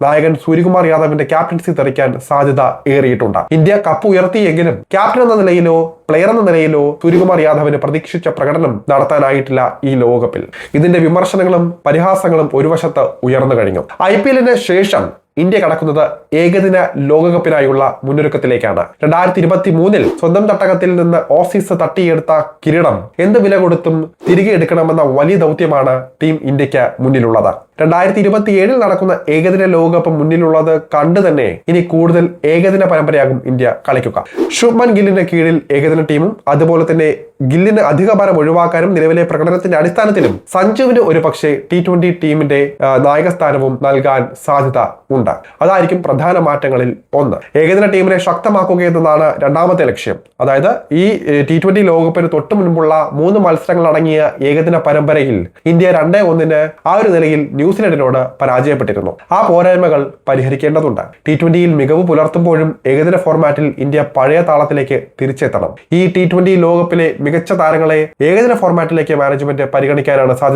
നായകൻ സൂര്യകുമാർ യാദവിന്റെ ക്യാപ്റ്റൻസി തെറിക്കാൻ സാധ്യത ഏറിയിട്ടുണ്ട്. ഇന്ത്യ കപ്പ് ഉയർത്തിയെങ്കിലും ക്യാപ്റ്റൻ എന്ന നിലയിലോ പ്ലെയർ എന്ന നിലയിലോ സൂര്യകുമാർ യാദവിന് പ്രതീക്ഷിച്ച പ്രകടനം നടത്താനായിട്ടില്ല ഈ ലോകകപ്പിൽ. ഇതിന്റെ വിമർശനങ്ങളും പരിഹാസങ്ങളും ഒരു വശത്ത് ഉയർന്നു കഴിഞ്ഞു. IPL ശേഷം ഇന്ത്യ കടക്കുന്നത് ഏകദിന ലോകകപ്പിനായുള്ള മുന്നൊരുക്കത്തിലേക്കാണ്. 2023 സ്വന്തം തട്ടകത്തിൽ നിന്ന് ഓസീസ് തട്ടിയെടുത്ത കിരീടം എന്ത് വില കൊടുത്തും തിരികെ എടുക്കണമെന്ന വലിയ ദൗത്യമാണ് ടീം ഇന്ത്യക്ക് മുന്നിലുള്ളത്. 2027 നടക്കുന്ന ഏകദിന ലോകകപ്പ് മുന്നിലുള്ളത് കണ്ടു തന്നെ ഇനി കൂടുതൽ ഏകദിന പരമ്പരയാകും ഇന്ത്യ കളിക്കുക. ശുഭ്മൻ ഗില്ലിന്റെ കീഴിൽ ഏകദിന ടീമും അതുപോലെ തന്നെ ഗില്ലിന് അധിക ഭാരം ഒഴിവാക്കാനും നിലവിലെ പ്രകടനത്തിന്റെ അടിസ്ഥാനത്തിലും സഞ്ജുവിന് ഒരു പക്ഷേ T20 ടീമിന്റെ നായകസ്ഥാനവും നൽകാൻ സാധ്യത ഉണ്ട്. അതായിരിക്കും പ്രധാന മാറ്റങ്ങളിൽ ഒന്ന്. ഏകദിന ടീമിനെ ശക്തമാക്കുക എന്നതാണ് രണ്ടാമത്തെ ലക്ഷ്യം. അതായത് ഈ T20 ലോകകപ്പിന് തൊട്ടു മുൻപുള്ള 3 മത്സരങ്ങൾ അടങ്ങിയ ഏകദിന പരമ്പരയിൽ ഇന്ത്യ 2-1 ആ ഒരു നിലയിൽ ന്യൂസിലൻഡിനോട് പരാജയപ്പെട്ടിരുന്നു. ആ പോരായ്മകൾ പരിഹരിക്കേണ്ടതുണ്ട്. T20 മികവ് പുലർത്തുമ്പോഴും ഏകദിന ഫോർമാറ്റിൽ ഇന്ത്യ പഴയ താളത്തിലേക്ക് തിരിച്ചെത്തണം. ഈ T20 ലോകകപ്പിലെ മികച്ച താരങ്ങളെ ഏകദിന ഫോർമാറ്റിലേക്ക് മാനേജ്മെന്റ് പരിഗണിക്കാനാണ് സാധ്യത.